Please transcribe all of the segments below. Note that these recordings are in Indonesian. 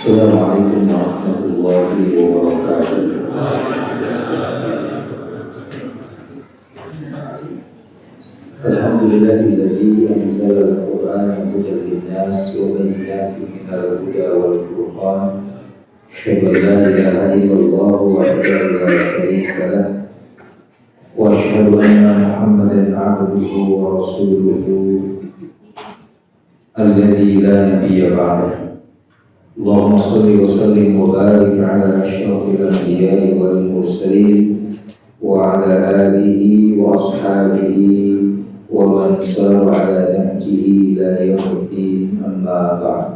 Assalamualaikum warahmatullahi wabarakatuh. Alhamdulillahilladzi anzala al-Qur'ana hudan lin-nas wa bayyinatin minal huda wal furqan. Asyhadu an la ilaha illallah wahdahu la syarika lah wa asyhadu anna Muhammadan 'abduhu wa rasuluhu alladzi la nabiyya ba'dahu. Allahumma salli wa sallim wa barik ala asyrafil anbiya'i wal mursalin wa ala alihi wa ashabihi wa man sara ala nahjihi ila yaumiddin, amma ba'd.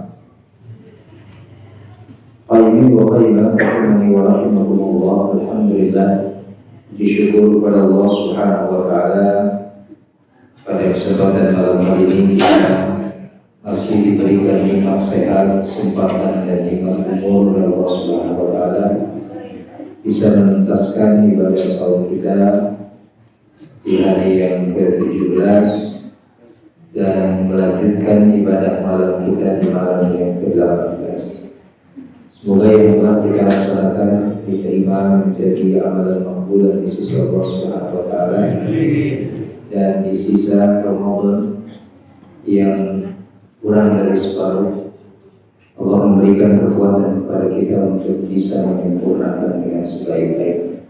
Qaimin wa qaimat rahimani wa rahimakumullah. Alhamdulillah, disyukur kepada Allah Subhanahu wa taala pada kesempatan malam hari ini kita masih diberikan nikmat sehat, kesempatan dan nikmat umur dari Allah Subhanahu wa taala, bisa menuntaskan ibadah saum kita di hari yang ke-17 dan melanjutkan ibadah malam kita di malam yang ke-18. Semoga yang telah kita laksanakan diterima menjadi amalan makbul di sisi Allah Subhanahu wa taala, dan di sisa Ramadan yang kurang dari separuh, Allah memberikan kekuatan kepada kita untuk bisa menyempurnakan dengan sebaik-baiknya.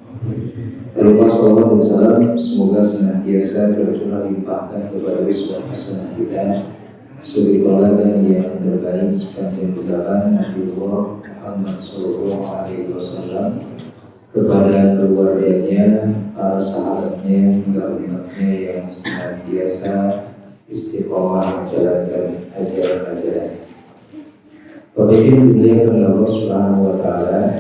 Lalu salawat dan salam semoga senantiasa tercurah limpahkan kepada uswah hasanah kita, suri tauladan yang terbaik sepanjang zaman Nabiullah Muhammad sallallahu alaihi wasallam, kepada keluarganya, para sahabatnya, hingga umatnya yang senantiasa istiqomah menjalankan ajaran-ajaran. Begitu dimuliakan oleh Allah Subhanahu wa taala.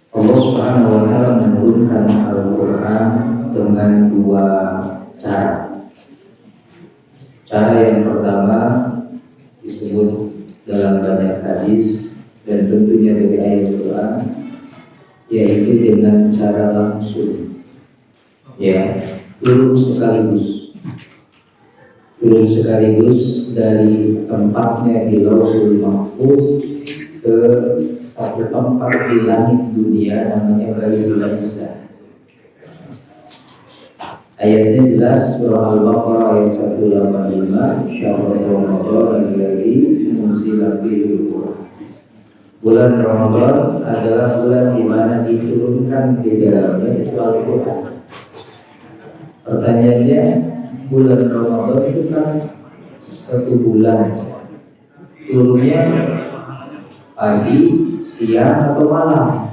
Allah Subhanahu wa taala menurunkan Al-Qur'an dengan dua cara. Cara yang pertama disebut dalam banyak hadis dan tentunya dari ayat Quran, yaitu dengan cara langsung. Ya, turun sekaligus dari tempatnya di Lauhul Mahfuz ke satu tempat di langit dunia namanya Baitul Izzah. Ayatnya jelas, surah Al-Baqarah ayat 185, Syahrul Ramadan alladzi unzila fihil Qur'an. Bulan Ramadan adalah bulan di mana diturunkan di dalamnya itu Al-Qur'an. Pertanyaannya, bulan Ramadan itu kan satu bulan, turunnya pagi, siang atau malam.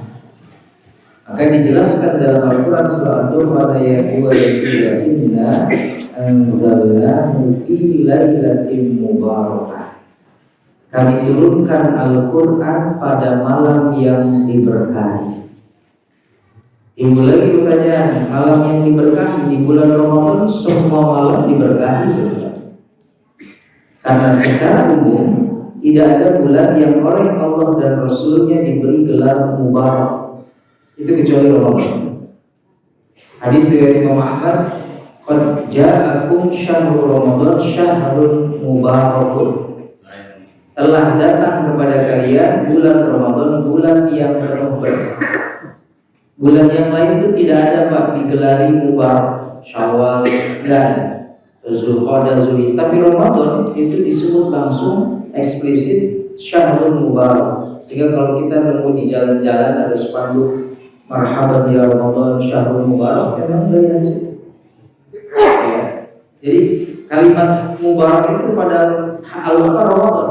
Maka dijelaskan dalam Al-Quran surah Ad-Duhan ayat 2 dan 3, inna anzalnahu fi lailatin mubarakah. Kami turunkan Al-Quran pada malam yang diberkahi. Timbul lagi pertanyaan, malam yang diberkahi di bulan Ramadan, semua malam diberkahi sebenarnya. Karena secara umum tidak ada bulan yang oleh Allah dan Rasulnya diberi gelar mubarak, itu kecuali Ramadan. Hadis riwayat Imam Ahmad, qad ja'akum syahrul Ramadan syahrun mubarakun. Telah datang kepada kalian bulan Ramadan, bulan yang penuh berkah. Bulan yang lain itu tidak ada Pak digelari Mubarak, Syawal, dan Zulqa'dah, Zulhijjah. Tapi Ramadan itu disebut langsung eksplisit Syahrul Mubarak. Sehingga kalau kita nemu di jalan-jalan ada spanduk marhaban ya Ramadan Syahrul Mubarak, memang dari situ. Ya. Jadi kalimat Mubarak itu pada al-Baqarah Ramadan.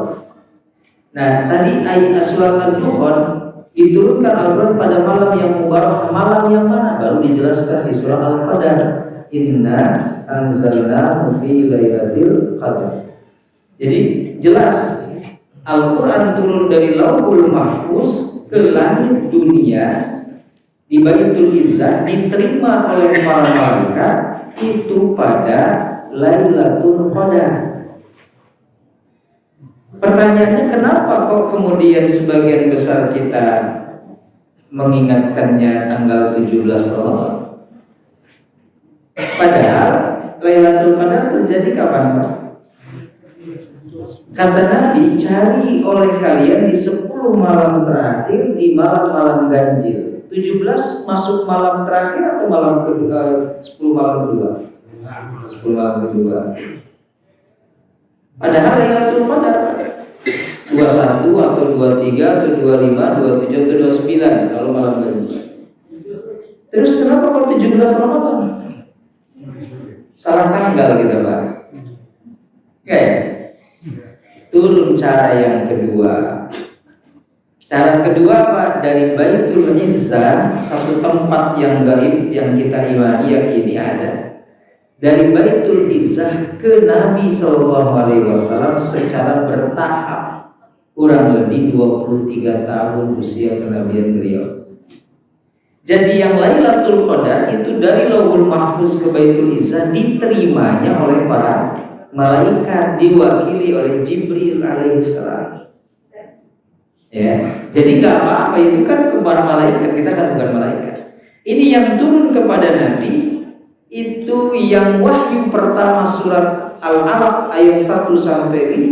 Nah, tadi ayat surat Al-Duhan diturunkan Al-Quran pada malam yang mubarak. Malam yang mana? Baru dijelaskan di surah Al-Qadar, inna anzalnahu fi lailatul qadar. Jadi jelas Al-Quran turun dari Lauhul Mahfuz ke langit dunia di Baitul Izzah, diterima oleh para malaikat itu pada Lailatul Qadar. Pertanyaannya, kenapa kok kemudian sebagian besar kita mengingatkannya tanggal 17 Ramadan? Padahal Lailatul Qadar terjadi kapan, Pak? Kata Nabi, cari oleh kalian di 10 malam terakhir, di malam-malam ganjil. 17 masuk malam terakhir atau malam kedua, 10 malam kedua? 10 malam kedua. Padahal Lailatul Qadar 21 atau 23 atau 25, 27 atau 29 kalau malam ganjil. Terus kenapa kok 17 Ramadan? Salah tanggal kita, Pak. Oke. Turun cara yang kedua. Cara kedua, Pak, dari Baitul Izzah, satu tempat yang gaib yang kita imani yakini ada. Dari Baitul Izzah ke Nabi SAW secara bertahap, kurang lebih 23 tahun usia kenabian beliau. Jadi yang Lailatul Qadar itu dari Lauhul Mahfuz ke Baitul Izzah diterimanya oleh para malaikat, diwakili oleh Jibril alaihissalam. Ya, jadi nggak apa-apa, itu kan kepada malaikat, kita kan bukan malaikat. Ini yang turun kepada Nabi itu yang wahyu pertama surat Al-Alaq ayat 1 sampai 5.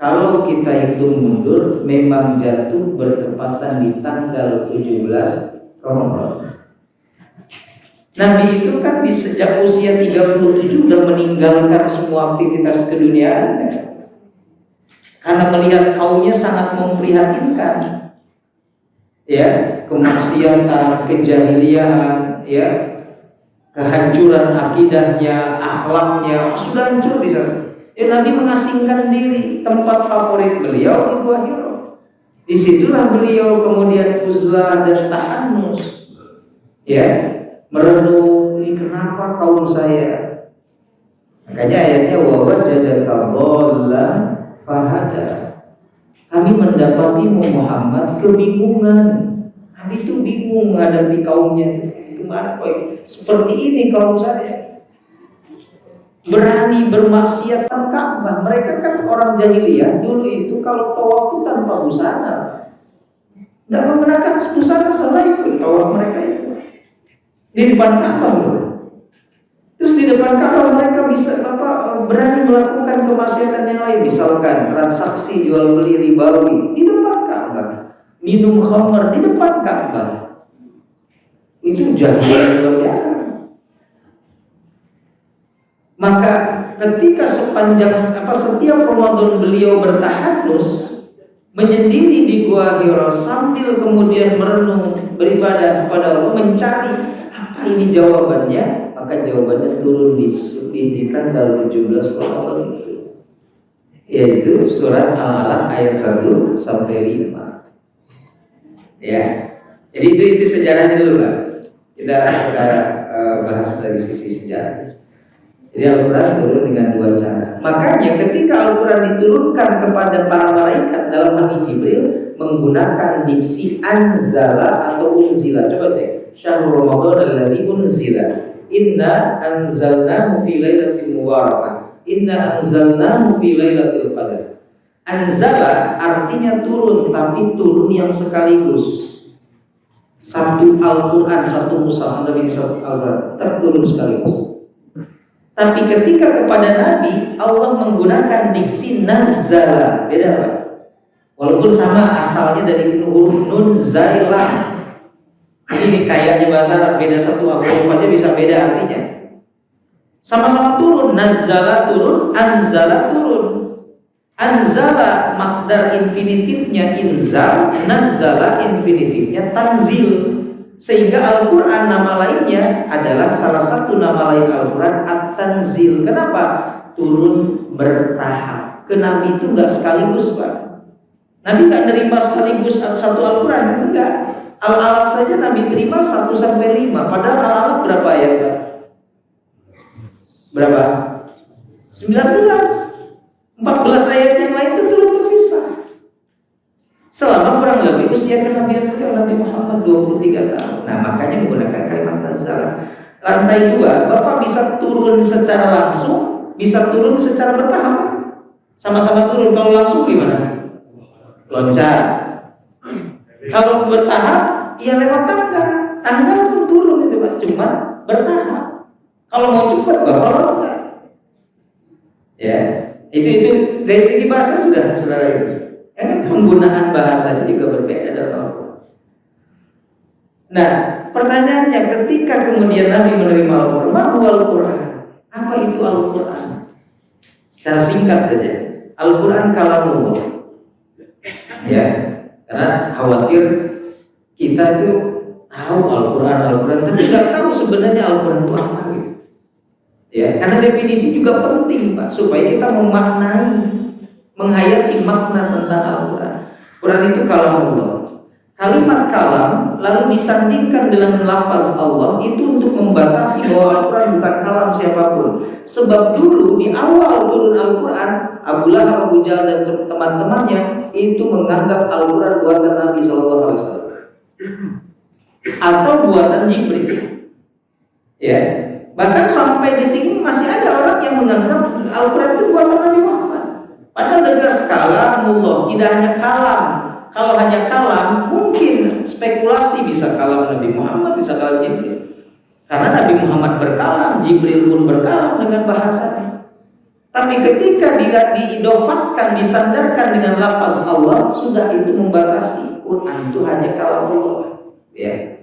Kalau kita hitung mundur memang jatuh bertepatan di tanggal 17 Ramadan. Nabi itu kan di sejak usia 37 sudah meninggalkan semua aktivitas keduniaannya. Karena melihat kaumnya sangat memprihatinkan, ya, kemaksiatan, kejahiliaan, ya, kehancuran akidahnya, akhlaknya sudah hancur di sana. Nabi mengasingkan diri. Tempat favorit beliau di Gua Hiro. Disitulah beliau kemudian uzlah dan tahanus, ya, merenung, ini kenapa kaum saya. Makanya ayatnya wa wajadaka dhallan fahada. Kami mendapatimu Muhammad kebingungan. Nabi itu bingung menghadapi kaumnya. Gimana kok seperti ini kaum saya? Berani bermaksiat tanpa Ka'bah. Mereka kan orang jahiliyah dulu itu kalau tawaf itu tanpa busana. Tidak menggunakan busana selain pun tawaf mereka itu di depan Ka'bah. Terus di depan Ka'bah mereka bisa berani melakukan kemaksiatan yang lain, misalkan transaksi jual beli ribawi di depan Ka'bah, minum khamr di depan Ka'bah. Itu jahiliyah luar biasa. Maka ketika setiap Ramadan beliau bertahanus menyendiri di Gua Hiro sambil kemudian merenung, beribadah kepada Allah, mencari apa ini jawabannya. Maka jawabannya turun di tanggal 17 Ramadan itu, yaitu surat Al-Alaq ayat 1 sampai 5. Ya. Jadi itu sejarahnya dulu, Pak. Kita bahas dari sisi sejarah. Jadi Al-Quran turun dengan dua cara. Makanya ketika Al-Quran diturunkan kepada para malaikat dalam hal Jibril menggunakan diksi anzala atau unzila. Coba cek. Syahrul Ramadan alladzi unzila. Inna anzalnahu fi lailatin mubarakah. Inna anzalnahu fi lailatul qadar. Anzala artinya turun, tapi turun yang sekaligus. Satu Al-Quran, satu mushaf, tapi satu Al-Quran terturun sekaligus. Tapi ketika kepada Nabi Allah menggunakan diksi nazzala, beda Pak. Walaupun sama asalnya dari huruf nun zailah. Ini kayaknya bahasa Arab beda satu huruf aja bisa beda artinya. Sama-sama turun, nazzala turun, anzala turun. Anzala masdar infinitifnya inzal, nazzala infinitifnya tanzil. Sehingga Al-Quran nama lainnya adalah salah satu nama lain Al-Quran At-Tanzil. Kenapa? Turun bertahap. Ke Nabi itu enggak sekaligus, Pak. Nabi enggak nerima sekaligus satu Al-Quran, enggak. Al-Alaq saja Nabi terima 1 sampai 5. Padahal Al-Alaq berapa ayat, Pak? Berapa? 19. 14 ayat yang lain itu turun terpisah. Selama kurang lebih usia kenabian beliau Nabi Muhammad 23 tahun. Nah, makanya menggunakan kalimat nazzala. Lantai 2, Bapak bisa turun secara langsung, bisa turun secara bertahap. Sama-sama turun. Kalau langsung gimana? Loncat. Kalau bertahap, ya lewat tangga. Tangga pun turun itu, Pak. Cuma bertahap. Kalau mau cepat, Bapak loncat. Ya. Itu dari segi bahasa sudah saudara ini. Ya kan penggunaan bahasanya juga berbeda dalam Al-Quran. Nah, pertanyaannya ketika kemudian Nabi menerima Al-Quran, Al-Quran, apa itu Al-Quran? Secara singkat saja, Al-Quran kalamullah. Ya, karena khawatir kita itu tahu Al-Quran, tapi nggak tahu sebenarnya Al-Quran itu apa gitu. Ya, karena definisi juga penting Pak, supaya kita memaknai, menghayati makna tentang Al-Quran. Quran itu kalamullah. Kalimat kalam lalu disandingkan dengan lafaz Allah itu untuk membatasi bahwa Al-Quran bukan kalam siapapun. Sebab dulu di awal turun Al-Quran, Abu Lahab, Abu Jahal dan teman-temannya itu menganggap Al-Quran buatan Nabi SAW atau buatan Jibril. Ya, bahkan sampai detik ini masih ada orang yang menganggap Al-Quran itu buatan Nabi Muhammad. Padahal sudah jelas kalamullah, tidak hanya kalam. Kalau hanya kalam, mungkin spekulasi bisa kalam Nabi Muhammad, bisa kalam Jibril. Karena Nabi Muhammad berkalam, Jibril pun berkalam dengan bahasanya. Tapi ketika diidofatkan, disandarkan dengan lafaz Allah, sudah itu membatasi. Quran itu hanya kalam Allah. Ya.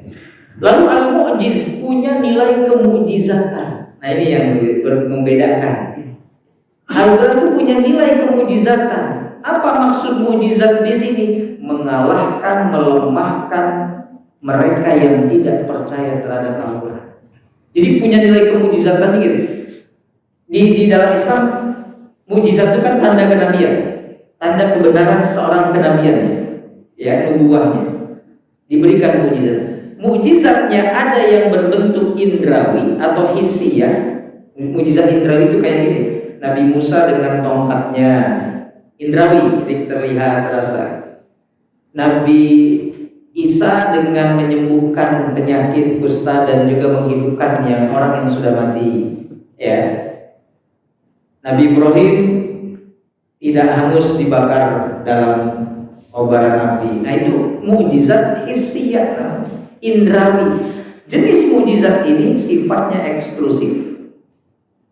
Lalu al-mu'jiz punya nilai kemujizatan. Nah ini yang membedakan. Al-Quran itu punya nilai kemujizatan. Apa maksud mujizat di sini? Mengalahkan, melemahkan mereka yang tidak percaya terhadap Al-Quran. Jadi punya nilai kemujizatan gitu. Di dalam Islam, mujizat itu kan tanda kenabian, tanda kebenaran seorang kenabiannya, ya, nubuahnya. Diberikan mujizat. Mujizatnya ada yang berbentuk indrawi atau hissiyah. Mujizat indrawi itu kayak gini. Nabi Musa dengan tongkatnya, indrawi, jadi terlihat, terasa. Nabi Isa dengan menyembuhkan penyakit kusta dan juga menghidupkan orang yang sudah mati. Ya. Nabi Ibrahim tidak hangus dibakar dalam kobaran api. Nah itu mujizat hissiyah, indrawi. Jenis mujizat ini sifatnya eksklusif.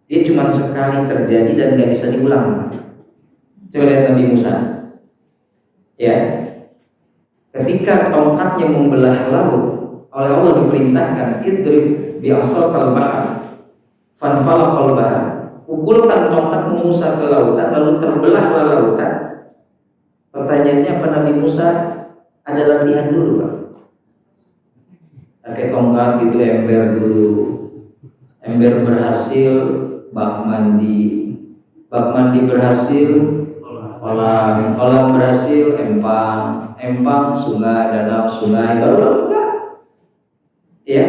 Dia cuma sekali terjadi dan nggak bisa diulang. Coba lihat Nabi Musa. Ya. Ketika tongkatnya membelah laut, oleh Allah diperintahkan idrib bi'asakal bahr fanfalaqal bahr. Pukulkan tongkat Musa ke lautan, lalu terbelahlah lautan. Pertanyaannya apa, Nabi Musa ada latihan dulu Pak? Pakai tongkat gitu, ember dulu. Ember berhasil, bak mandi berhasil, kolam berhasil, empang sungai, danau sungai, baru enggak. Ya,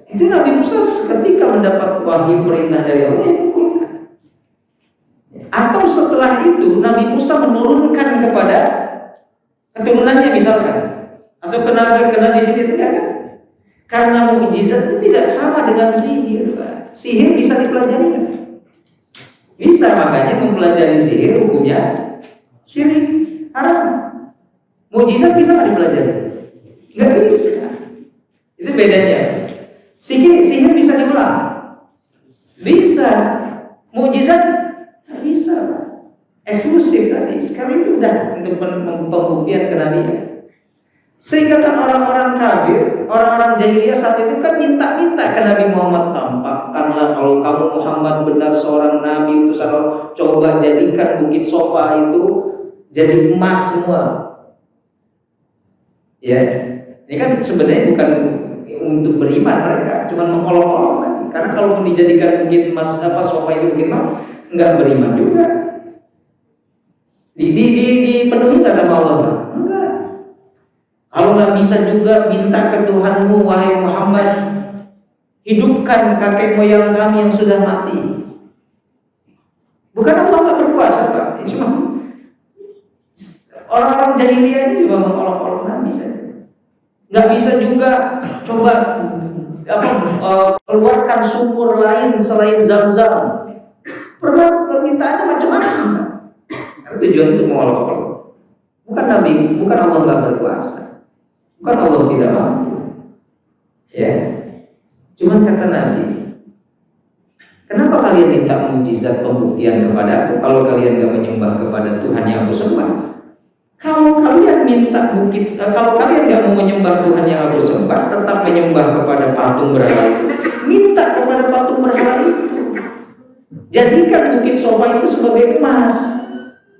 itu Nabi Musa seketika mendapat wahyu perintah dari Allah, ya pukulkan. Atau setelah itu Nabi Musa menurunkan kepada keturunannya misalkan, atau kena dihidupkan kan? Karena mukjizat itu tidak sama dengan sihir Pak. Sihir bisa dipelajari kan? Bisa, makanya mempelajari sihir hukumnya syirik, haram. Mukjizat bisa nggak dipelajari? Nggak bisa. Itu bedanya. Sihir bisa diulang? Bisa. Mukjizat nggak bisa Pak. Eksklusif tadi. Sekarang itu udah untuk pembuktian kenabian. Sehingga kan orang-orang kafir, orang-orang jahiliyah saat itu kan minta-minta ke Nabi Muhammad, tampakkanlah kalau kamu Muhammad benar seorang nabi, utusan Allah, coba jadikan bukit Sofa itu jadi emas semua. Ya, ini kan sebenarnya bukan untuk beriman mereka, cuma mengolok-olok kan. Karena kalau dijadikan bukit emas, Sofa itu bukit emas, nggak beriman juga. Dipenuhi nggak sama Allah? Enggak. Kalau nggak bisa juga minta ke Tuhanmu, wahai Muhammad, hidupkan kakek moyang kami yang sudah mati. Bukan Allah nggak berkuasa Pak, cuma orang-orang jahiliyah ini cuma mengolok-olok Nabi saja. Nggak bisa juga coba keluarkan sumur lain selain Zam-Zam. Permintaannya macam-macam. Karena tujuan itu mengolok-olok. Bukan Nabi, bukan Allah nggak berkuasa. Bukan Allah tidak mampu, ya. Cuman kata Nabi, kenapa kalian minta mujizat pembuktian kepada aku kalau kalian gak menyembah kepada Tuhan yang aku sembah? Kalau kalian minta bukit, kalau kalian gak mau menyembah Tuhan yang aku sembah, tetap menyembah kepada patung berhala itu, minta kepada patung berhala itu. Jadikan bukit Sofa itu sebagai emas.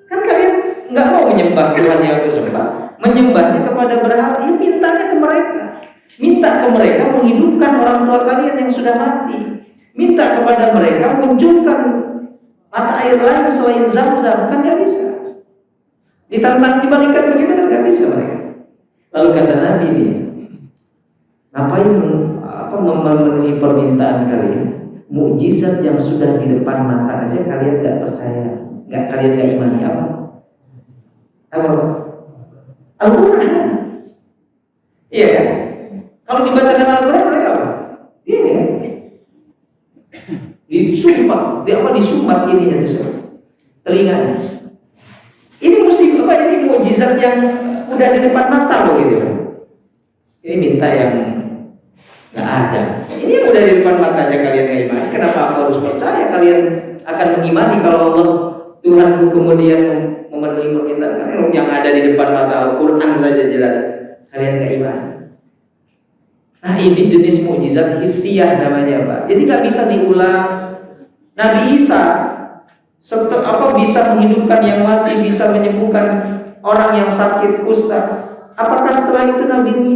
Kan kalian nggak mau menyembah Tuhan yang aku sembah, menyembahnya kepada berhala, ya mintanya ke mereka. Minta ke mereka menghidupkan orang tua kalian yang sudah mati. Minta kepada mereka munculkan mata air lain selain Zam-Zam, kan nggak bisa. Ditantang dibalikan begitu kan nggak bisa mereka. Lalu kata Nabi nih, ngapain memenuhi permintaan kalian? Mukjizat yang sudah di depan mata aja kalian nggak percaya, kalian nggak imani apa? Al-Quran. Iya kan? Kalau dibacakan Al-Quran mereka apa? Ini kan? Disumbat ininya tuh telinganya. Ini musibah apa? Ini mukjizat yang udah di depan mata loh gitu kan? Ini minta yang nggak ada. Ini yang udah di depan mata aja kalian nggak imani. Kenapa aku harus percaya kalian akan mengimani kalau Allah Tuhanku kemudian memenuhi permintaan kalian yang ada di depan mata? Al-Quran saja jelas kalian nggak imani. Nah ini jenis mukjizat hissiyah namanya Pak. Jadi nggak bisa diulas. Nabi Isa bisa menghidupkan yang mati, bisa menyembuhkan orang yang sakit kusta. Apakah setelah itu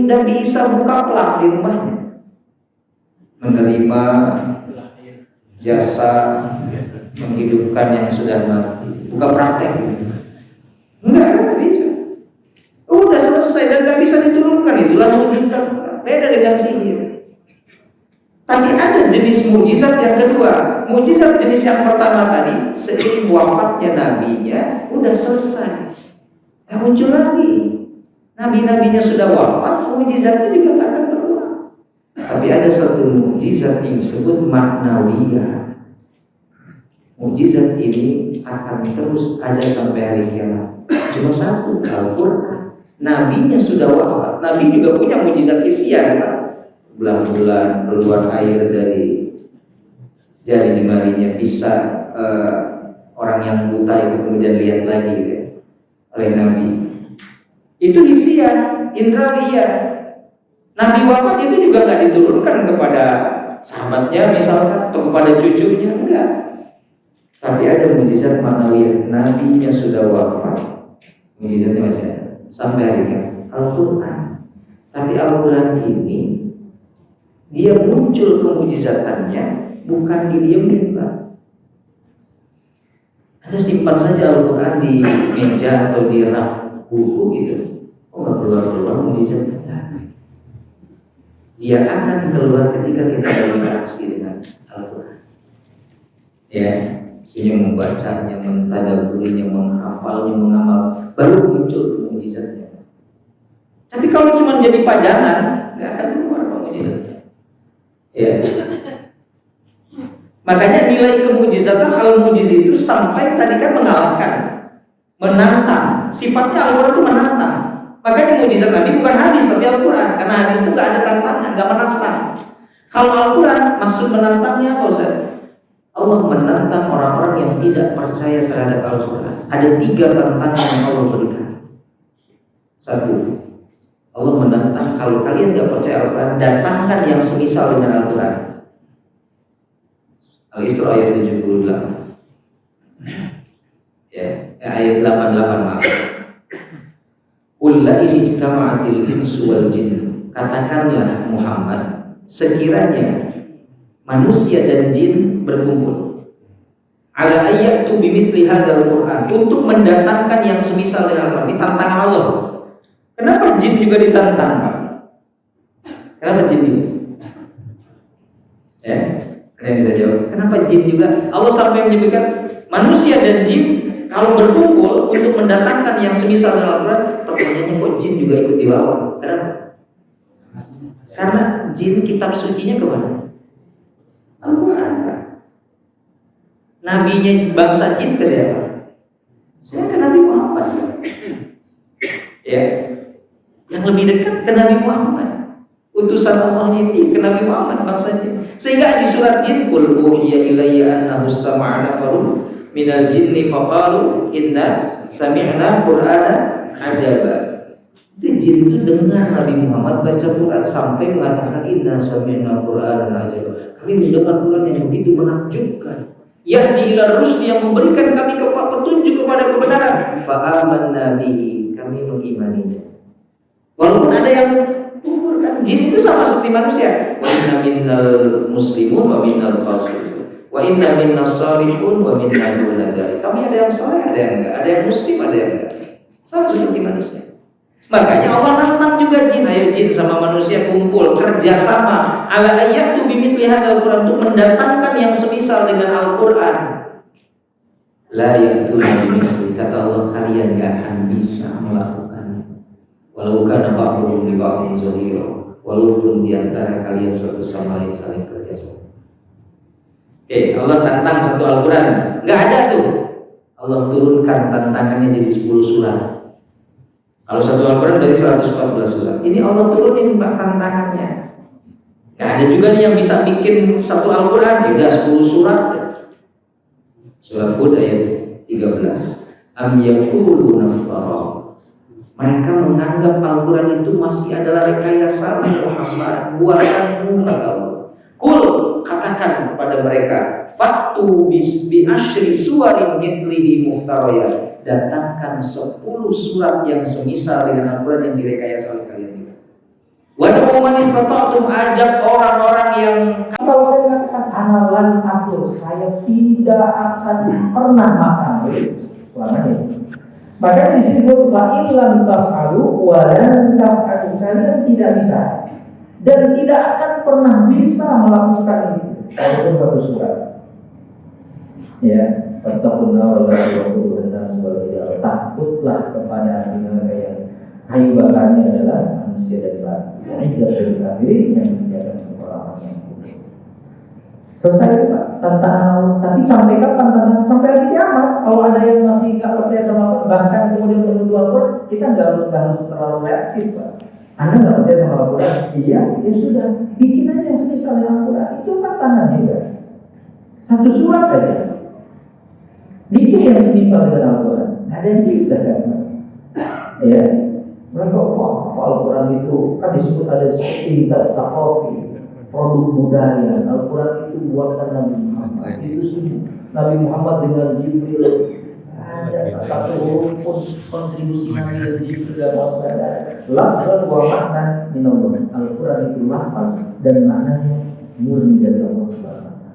Nabi Isa buka plak di rumahnya? Menerima jasa menghidupkan yang sudah mati, buka praktek? Enggak kan bisa. Udah selesai dan nggak bisa diturunkan, itulah mukjizat. Beda dengan sihir. Tapi ada jenis mukjizat yang kedua. Mukjizat jenis yang pertama tadi, seiring wafatnya nabinya, udah selesai, nggak muncul lagi. Nabi-nabinya sudah wafat, mukjizatnya juga nggak akan berulang. Tapi ada satu mukjizat yang disebut maknawiyah. Mukjizat ini akan terus ada sampai hari kiamat. Cuma satu, Al-Quran. Nabinya sudah wafat. Nabi juga punya mukjizat hissiyah, kan? Bulan-bulan keluar air dari jari jemarinya, bisa orang yang buta itu kemudian lihat lagi gitu, oleh Nabi. Itu hissiyah, indrawiyah. Nabi wafat itu juga nggak diturunkan kepada sahabatnya misalkan atau kepada cucunya, enggak. Tapi ada mukjizat maknawiyah. Nabinya sudah wafat, mukjizatnya masih ada sampai hari ini. Al-Quran. Tapi Al-Quran ini dia muncul kemujizatannya bukan didiamin Pak. Anda simpan saja Al-Quran di meja atau di rak buku gitu. Oh nggak keluar mujizatnya. Dia akan keluar ketika kita berinteraksi dengan Al-Quran. Ya, senyum membacanya, mentadabburinya, menghafalnya, mengamal, baru muncul mujizatnya. Tapi kalau cuma jadi pajangan, nggak akan keluar mujizatnya. Ya. Makanya nilai kemujizatan al-mujiz itu sampai tadi kan mengalahkan, menantang. Sifatnya Al-Quran itu menantang. Makanya mujizat Nabi bukan hadis tapi Al-Quran. Karena hadis itu nggak ada tantangan, nggak menantang. Kalau Al-Quran maksud menantangnya apa Ustaz? Allah menantang orang-orang yang tidak percaya terhadap Al-Quran. Ada 3 tantangan yang Allah berikan. 1, Allah menantang kalau kalian nggak percaya Al-Quran, datangkan yang semisal dengan Al-Quran. Al-Isra ayat 78. Ya, ayat 88 maaf. Qul la in ijtama'atil insu wal jin. Katakanlah Muhammad, sekiranya manusia dan jin berkumpul ala ayyatu bimithli hadzal Qur'an, untuk mendatangkan yang semisal dengan Al-Quran. Ini tantangan Allah. Kenapa jin juga ditantang, Pak? Kenapa jin juga? Ya, kalian bisa jawab. Kenapa jin juga? Allah sampai menyebutkan manusia dan jin kalau berkumpul untuk mendatangkan yang semisal dengan Al-Quran. Pertanyaannya kok jin juga ikut dibawa? Kenapa? Karena jin kitab sucinya kemana? Al-Quran, Pak. Nabinya bangsa jin ke siapa? Saya ke Nabi Muhammad. Ya, yang lebih dekat ke Nabi Muhammad utusan Allah ini ke Nabi Muhammad bangsanya. Sehingga di surat Jin, qul uhiya ilayya annahu istama'a nafarun minal jinni faqalu inna sami'na qur'anan ajaba. Itu jin itu dengar Nabi Muhammad baca Quran sampai mengatakan inna sami'na qur'anan ajaba. Kami mendengar Quran yang begitu menakjubkan. Yahdi ila rusdi, yang memberikan kami petunjuk kepada kebenaran. Fa amanna bihi, kami mengimaninya. Walaupun ada yang kufur, kan jin itu sama seperti manusia. Wa inna minnal muslimun wa minnal qasidun. Wa inna minnas salihun wa minna duna dzalik. Kami ada yang saleh, ada yang enggak, ada yang muslim, ada yang enggak. Sama seperti manusia. Makanya Allah nantang juga jin, ayo jin sama manusia kumpul kerjasama ala ayatu bimithli hadzal Quran, untuk mendatangkan yang semisal dengan Al-Quran. La ya'tuna bimithli, kata Allah, kalian enggak akan bisa melakukan. Walau kana ba'dhum li ba'dhin zahira, walaupun di antara kalian satu sama lain saling kerjasama. Oke, Allah tantang satu Al-Quran, nggak ada tuh. Allah turunkan tantangannya jadi 10 surat. Kalau satu Al-Quran dari 114 surat, ini Allah turunin tantangannya. Nggak ada juga nih yang bisa bikin satu Al-Quran, ya udah 10 surat. Surat Hud ayat 13. Am yaquluna iftara. Mereka menganggap Al-Quran itu masih adalah rekayasa Muhammad, buatanmu, kata Allah. Kul, katakan kepada mereka, faktu bi asyri suwarin mithlihi muftariyat, datangkan 10 surat yang semisal dengan Al-Quran yang direkayasa oleh kalian juga. Wad'u man istata'tum, ajak orang-orang yang, kalau saya mengatakan analan aku, saya tidak akan pernah makan selama ini. Maka di sini disebut ilam tas'alu wa lan taf'alu, kalian tidak bisa dan tidak akan pernah bisa melakukan itu. Itu satu surat. Ya, fattaqunna wa la tuqulun nas wal jar. Takutlah kepada binatang yang kayu bakarnya adalah manusia dan batu. Ini dari kafirin yang disediakan orang-orang yang kufur. Selesai Pak, tantangan Allah. Tapi sampai kapan tantangan? Sampai hari kiamat. Kalau ada yang masih nggak percaya sama Allah, bahkan kemudian menuduh Al-Quran, kita nggak harus terlalu reaktif Pak. Anda nggak percaya sama Al-Quran? Iya, ya sudah. Bikin aja yang semisal dengan Al-Quran. Itu tantangannya juga. Satu surat aja. Bikin yang semisal dengan Al-Quran. Ada yang bisa kan? Ya. Mereka, wah, Al-Quran itu kan disebut ada seperti tasakofi, produk budaya. Al-Quran itu buatan Nabi Muhammad. Itu semua Nabi Muhammad dengan Jibril, ada satu huruf pun kontribusi Nabi dan Jibril dalam Al-Quran. Lafaz wa makna minallah. Al-Quran itu lafaz dan maknanya murni dari Allah Subhanahu wa taala.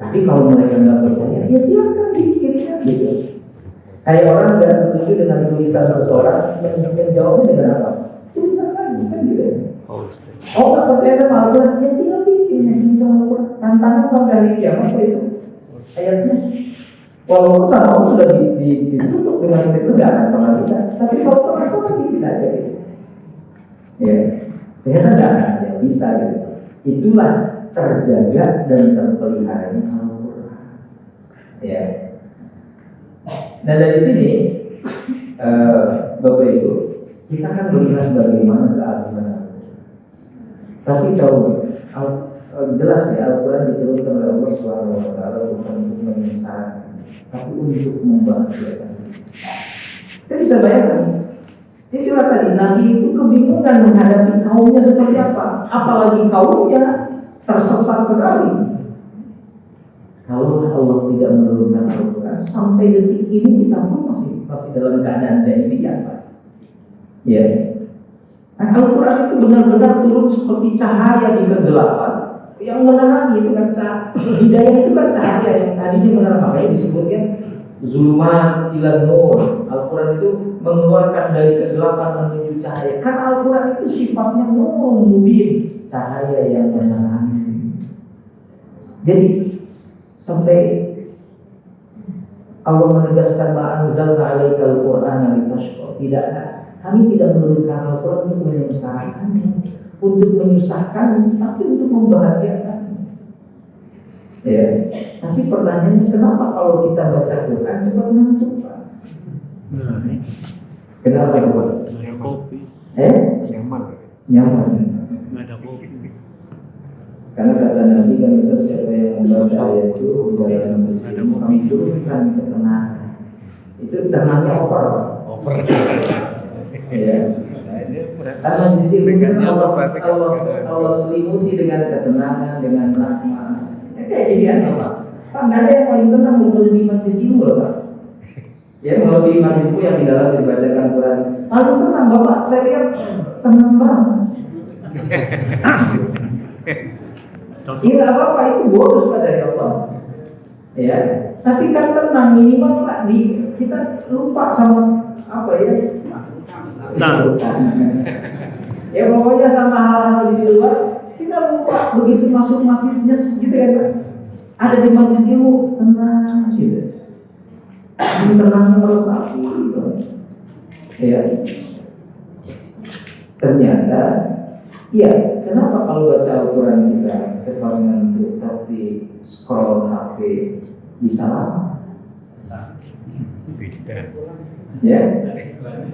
Tapi kalau mereka nggak percaya, ya silakan dipikirkan gitu. Kayak orang nggak setuju dengan tulisan seseorang, yang jawabnya dengan apa? Tulisan lagi kan gitu. Oh nggak percaya sama Al-Quran, ya tinggal bikin sama Al-Quran. Tantangan sampai hari kiamat itu ayatnya. Walaupun sama Allah sudah ditutup dengan statement nggak akan pernah bisa. Tapi kalau pernah sama bikin aja gitu. Ya, ternyata nggak ada yang bisa gitu. Itulah terjaga dan terpeliharanya Al-Quran. Ya. Nah dari sini, Bapak Ibu, kita kan melihat bagaimana keagungan. Tapi tahu, jelas ya Al-Quran diturunkan oleh Allah Subhanahu wa taala bukan untuk menyesatkan, tapi untuk membahagiakan. Kita bisa bayangkan. Jadi tadi Nabi itu kebingungan menghadapi kaumnya seperti apa, apalagi kaumnya tersesat sekali. Kalau Allah tidak menurunkan Al-Quran, sampai detik ini kita pun masih dalam keadaan jahiliyah, Pak. Ya. Nah, Al-Quran itu benar-benar turun seperti cahaya di kegelapan yang menerangi. Itu kan hidayah itu kan cahaya yang tadinya menerang, makanya disebutnya zulumat ila nur. Al-Quran itu mengeluarkan dari kegelapan menuju cahaya. Karena Al-Quran itu sifatnya nur mubin, cahaya yang menerangi. Jadi sampai Allah menegaskan ma'anzalna 'alaikal Qur'ana litashqa. Tidak, kami tidak menurunkan Al-Quran untuk menyengsarakanmu, untuk menyusahkanmu, tapi untuk membahagiakanmu. Ya. Tapi pertanyaannya, kenapa kalau kita baca Quran coba ngantuk, Pak? Kenapa Pak? Nyaman. Nyaman. Karena kata Nabi kan siapa yang membaca ayat itu dalam muslim kami turunkan ketenangan. Itu tenangnya over. Ya. Karena di sini Allah selimuti dengan ketenangan, dengan rahmat. Kayak jadi apa? Pak, nggak ada yang paling tenang melebihi majlis ilmu loh, Pak. Ya, melebihi majlis ilmu yang di dalam dibacakan Quran. Paling tenang, Bapak. Saya lihat tenang banget. Iya, apa-apa itu bonus Pak dari Allah. Ya, tapi kan tenang minimal Pak kita lupa sama apa ya? Ya pokoknya sama hal-hal di luar kita lupa, begitu masuk masjid nyes gitu ya Pak. Ada di majlis ilmu tenang gitu. Ini tenang meresapi gitu. Ya. Ternyata iya, kenapa kalau baca Al-Quran kita cepat ngantuk tapi scroll HP bisa lama? Ya,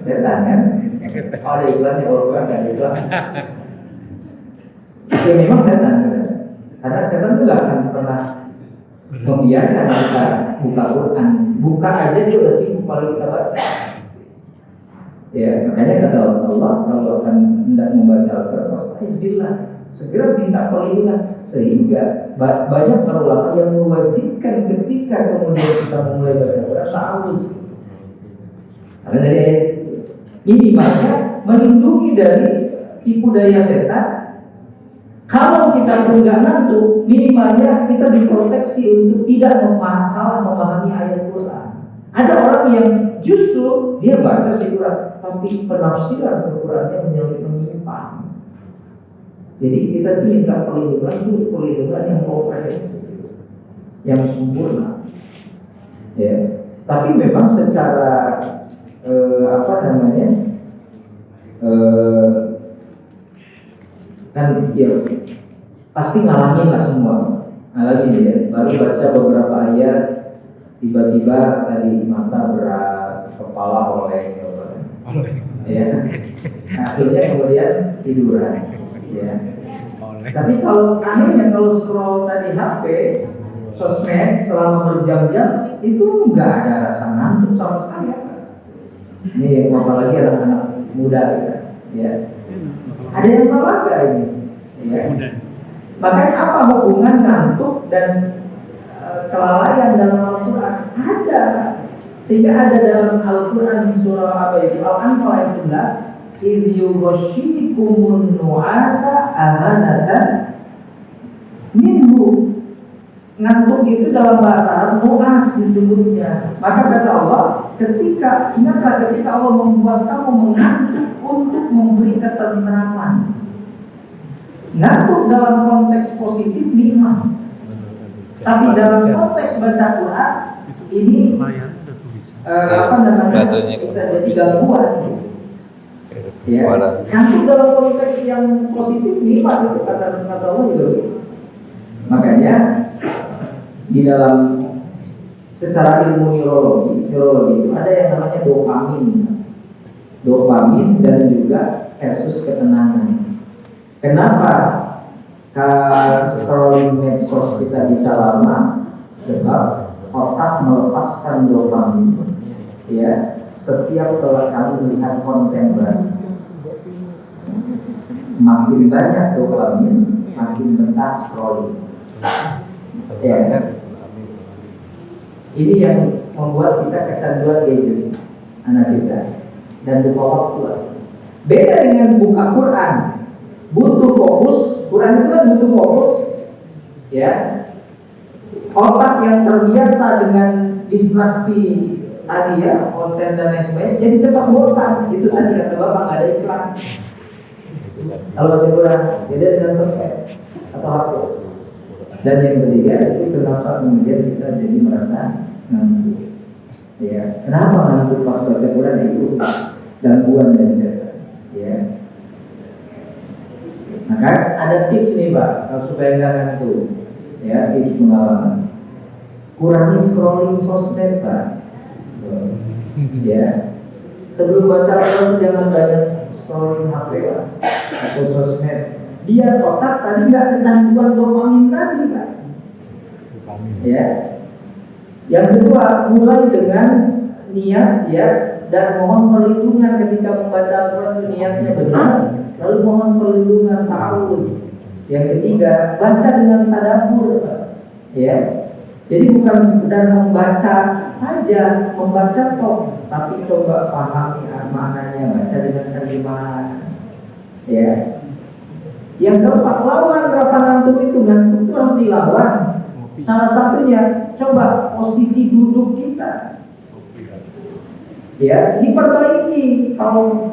setan kan? Ada iklannya Al-Quran dan iklan. Ya memang setan kan? Karena setan itu gak akan pernah membiarkan kita buka Quran. Buka aja dia udah sibuk kalau kita baca. Ya, makanya kata Allah kalau akan hendak membaca Al-Quran, astagfirullah, segera minta perlindungan. Sehingga banyak para ulama yang mewajibkan ketika kemudian kita memulai baca Quran ta'awuz. Karena dari ayat ini makanya melindungi dari tipu daya setan. Kalau kita pun nggak ngantuk, minimalnya kita diproteksi untuk tidak salah memahami ayat Quran. Ada orang yang justru dia baca Quran, tapi penafsiran Al-Qurannya menyimpang. Jadi kita minta perlindungan yang komprehensif, yang sempurna. Ya, tapi memang secara kan ya pasti ngalamin lah semua, ngalamin ya. Baru baca beberapa ayat, tiba-tiba tadi mata berat, kepala oleng, ya. Akhirnya kemudian tiduran, ya. Tapi kalau anehnya kalau scroll tadi HP, sosmed selama berjam-jam itu nggak ada rasa ngantuk sama sekali. Ini apalagi anak-anak muda ya. Ada yang salah nggak ini? Ya. Makanya apa hubungan ngantuk dan kelalaian dalam Al-Quran? Ada. Sehingga ada dalam Al-Quran surah apa itu? Al-Anfal ayat 11, idh yughashshikumun nu'asa amanatan minhu. Ngantuk itu dalam bahasa Arab nu'as disebutnya. Maka kata Allah, ingatlah ketika Allah membuat kamu mengantuk untuk memberi ketenteraman. Ngantuk dalam konteks positif nikmat. Tapi dalam konteks baca Quran ini bisa jadi gangguan. Ya. Ngantuk dalam konteks yang positif nikmat itu kata Allah itu. Makanya di dalam secara ilmu neurologi itu ada yang namanya dopamin dan juga versus ketenangan. Kenapa scrolling medsos kita bisa lama? Sebab otak melepaskan dopamin ya setiap kali melihat konten baru. Makin banyak dopamin, makin bentar scrolling. Ya. Ini yang membuat kita kecanduan gadget anak kita dan lupa waktu. Beda dengan buka Quran, butuh fokus. Quran itu kan butuh fokus, ya. Otak yang terbiasa dengan distraksi tadi ya, konten dan lain sebagainya, jadi cepat bosan. Itu tadi kata Bapak nggak ada iklan. Kalau baca Quran, beda dengan sosmed atau HP. Dan yang ketiga itu kenapa kemudian kita jadi merasa ngantuk. Ya, kenapa ngantuk pas baca Quran itu gangguan dan setan. Ya. Maka ada tips nih Pak supaya nggak ngantuk. Ya, tips pengalaman. Kurangi scrolling sosmed Pak. Ya. Sebelum baca Quran jangan banyak scrolling HP Pak atau sosmed. Biar otak tadi nggak kecanduan dopamin tadi, Pak. Ya. Yang kedua, mulai dengan niat ya, dan mohon perlindungan ketika membaca Al-Quran, niatnya benar. Lalu mohon perlindungan ta'awudz. Yang ketiga, baca dengan tadabbur, ya. Jadi bukan sekedar membaca saja, membaca toh, tapi coba pahami maknanya, baca dengan terjemahan, ya. Yang keempat, lawan rasa ngantuk itu harus dilawan. Salah satunya, coba posisi duduk kita, ya, diperbaiki. Kalau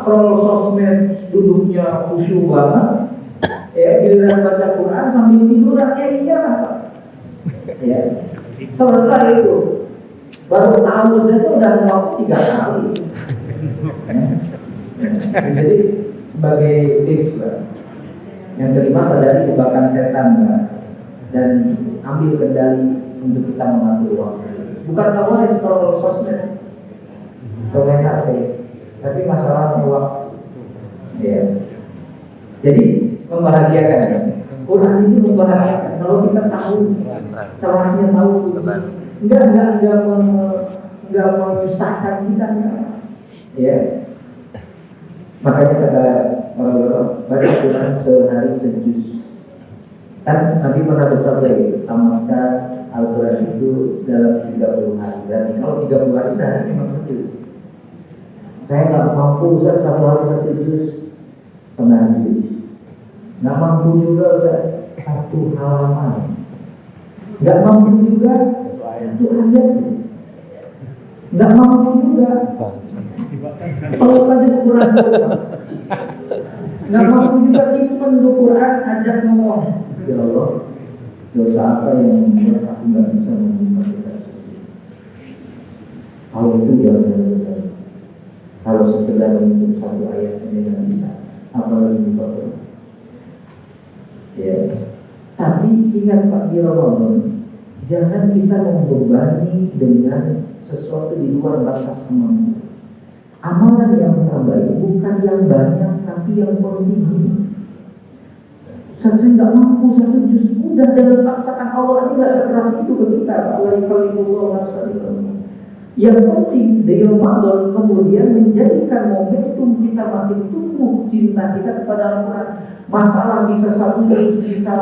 scroll sosmed duduknya khusyuk banget, ya, giliran baca Quran sambil tiduran, ya iyalah, Pak. Ya, selesai itu. Baru tahu saya itu udah waktu 3 kali. Jadi sebagai tips, Pak. Yang kelima, sadari jebakan setan, Pak. Dan ambil kendali untuk kita mengatur waktu. Bukan nggak boleh scroll sosmed, main HP, tapi masalahnya waktu. Ya. Jadi membahagiakan. Quran ini membahagiakan. Kalau kita tahu caranya, tahu enggak menyusahkan kita, ya. Makanya kata orang baca Quran sehari sejuz. Kan Nabi pernah bersabda, tamatkan Al-Quran itu dalam 30 hari. Dan kalau 30 hari sehari memang sejuz. Saya nggak mampu Ustaz, 1 hari 1 juz, setengah juz. Nggak mampu juga Ustaz, 1 halaman. Nggak mampu juga 1 ayat. Nggak mampu juga peluk aja Quran. Nggak mampu juga simpen Quran, ajak ngomong. Ya Allah, dosa apa yang membuat aku nggak bisa menyimpan kitab suci? Kalau itu jangan. Kalau sekedar untuk 1 ayat ini nggak bisa, apalagi buka Quran. Ya. Tapi ingat Pak, di Ramadan jangan kita membebani dengan sesuatu di luar batas kemampuan. Amalan yang terbaik bukan yang banyak, tapi yang kontinue. Saya nggak mampu 1 juz, udah jangan paksakan. Allah ini nggak sekeras itu ke kita. Yang penting dari Ramadan kemudian menjadikan momentum kita makin tumbuh cinta kita kepada Al-Quran. Masalah bisa 1 juz, bisa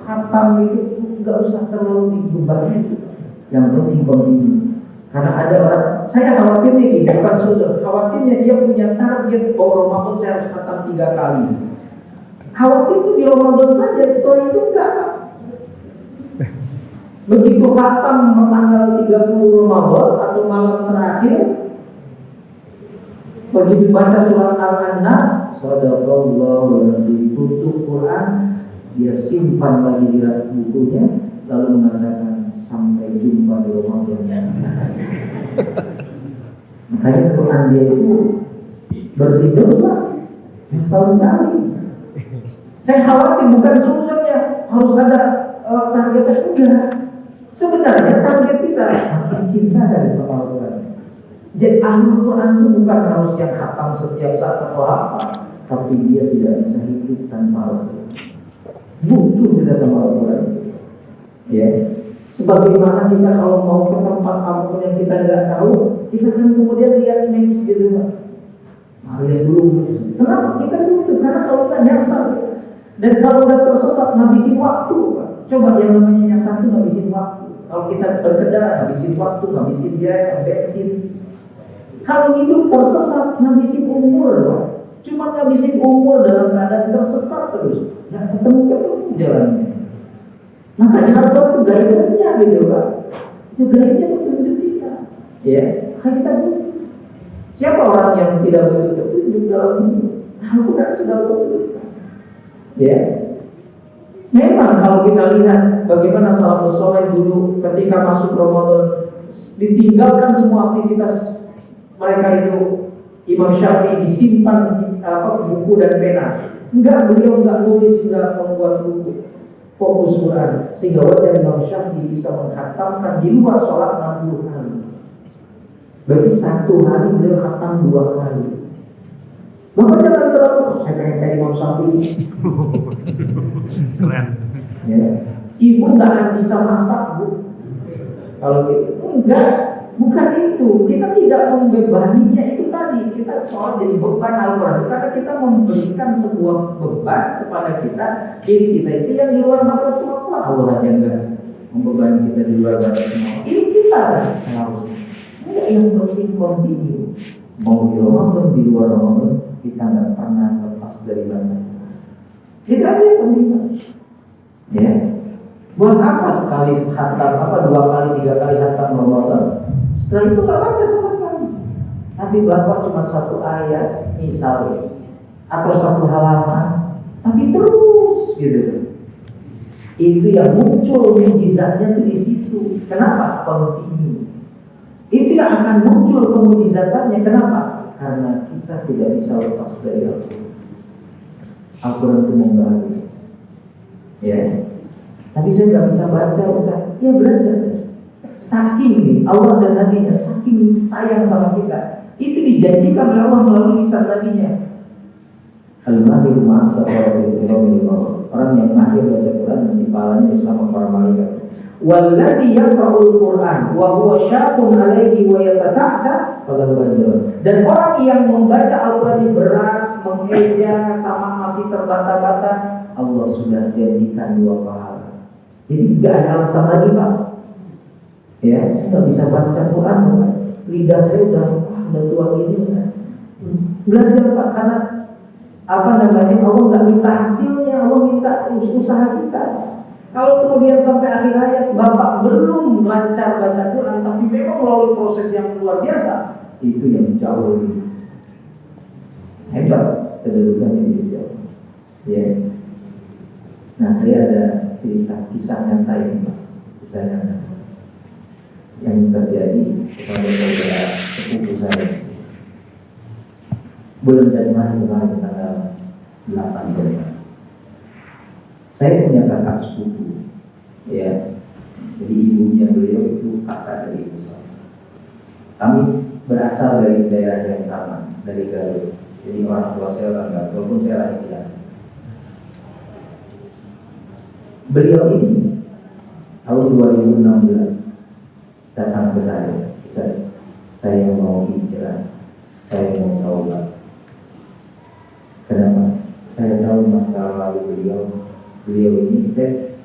khatam itu nggak usah terlalu dibebani. Yang penting kontinu. Karena ada orang, saya khawatirnya gini, bukan sudut, khawatirnya dia punya target bahwa Ramadan saya harus khatam 3 kali. Khawatir itu di Ramadan saja, setelah itu enggak. Begitu khatam tanggal 30 Ramadan atau malam terakhir, begitu baca surat Al-Nas, sadaqallahu alazim, tutup Quran, dia simpan lagi di rak bukunya, lalu mengatakan sampai jumpa di Ramadan. Makanya Quran dia itu bersih terus, Pak, setahun sekali. Saya khawatir bukan sumbernya harus ada targetnya juga. Sebenarnya target kita makin cinta dari sama Al-Quran. Jadi Al-Quran itu bukan harus yang khatam setiap saat atau apa, tapi dia tidak bisa hidup tanpa Al-Quran. Butuh kita sama Al-Quran. Ya. Sebagaimana kita kalau mau ke tempat apapun yang kita nggak tahu, kita kan kemudian lihat memes gitu, Pak. Lihat dulu. Kenapa kita butuh? Karena kalau nggak nyasar. Dan kalau udah tersesat, ngabisin waktu, Pak. Coba yang namanya nyasar itu ngabisin waktu. Kalau kita berkendara, ngabisin waktu, ngabisin biaya, bensin. Kalau hidup tersesat, ngabisin umur, Pak. Cuma ngabisin umur dalam keadaan tersesat terus, nggak ketemu jalannya. Makanya Al-Quran itu guidance-nya gitu, Pak. Itu guidance-nya petunjuk kita. Ya, kita butuh. Siapa orang yang tidak butuh petunjuk dalam hidup? Al-Quran sudah butuh. Ya, memang kalau kita lihat bagaimana salafus saleh dulu ketika masuk Ramadan ditinggalkan semua aktivitas mereka itu. Imam Syafi'i disimpan buku dan pena. Beliau enggak nulis, enggak membuat buku, fokus Quran, sehingga wajah Imam Syafi'i bisa menghatamkan di luar sholat 60 kali. Berarti 1 hari beliau khatam 2 kali. Bapak jangan terlalu, saya pengen kayak Imam Syafi'i. Keren. Ya. Ibu nggak akan bisa masak, Bu. Kalau gitu, enggak, bukan itu. Kita tidak membebaninya itu tadi. Kita soal jadi beban Al-Quran karena kita memberikan sebuah beban kepada kita, diri kita itu yang di luar batas kemampuan. Allah aja enggak membebani kita di luar batas kemampuan. Ini kita harus. Enggak, yang penting continue. Mau di Ramadan, di luar Ramadan, kita nggak pernah lepas dari baca. Itu aja yang penting. Ya. Buat apa sekali khatam, apa 2 kali 3 kali khatam Ramadan? Setelah itu nggak baca sama sekali. Tapi Bapak cuma 1 ayat misalnya, atau 1 halaman, tapi terus gitu. Itu yang muncul mukjizatnya tuh di situ. Kenapa? Continue. Itu yang akan muncul kemujizatannya. Kenapa? Karena kita tidak bisa lepas dari Al-Quran. Al-Quran itu membahagia. Ya. Tapi saya nggak bisa baca, Ustaz. Ya belajar. Saking nih, Allah dan Nabi-Nya saking sayang sama kita. Itu dijanjikan oleh Allah melalui lisan Nabi-Nya. Al-Mahir masa orang yang mahir baca Quran dan dipalanya bersama para malaikat. Walladhi yaqra'ul Qur'an wa huwa syaqun 'alaihi wa yatata'ta falahu ajrun. Dan orang yang membaca Al-Qur'an ini berat, mengeja sama masih terbata-bata, Allah sudah janjikan 2 pahala. Jadi tidak ada alasan lagi, Pak. Ya, saya nggak bisa baca Quran, Pak. Lidah saya udah tua gini, Pak. Belajar, Pak, karena Allah nggak minta hasilnya, Allah minta usaha kita. Kalau kemudian sampai akhir hayat Bapak belum lancar baca Quran, tapi memang melalui proses yang luar biasa, itu yang jauh lebih hebat kedudukannya di sisi Allah. Ya. Nah, saya ada cerita kisah nyata ini, Pak. Kisah nyata yang terjadi kepada saudara sepupu saya. Bulan Januari kemarin tanggal 8 Januari. Saya punya kakak sepupu, ya. Jadi ibunya beliau itu kakak dari ibu saya. Kami berasal dari daerah yang sama, dari Garut. Jadi orang tua saya orang Garut, walaupun saya lahir di Garut. Beliau ini tahun 2016 datang ke saya mau hijrah, saya mau taubat. Kenapa? Saya tahu masa lalu beliau ini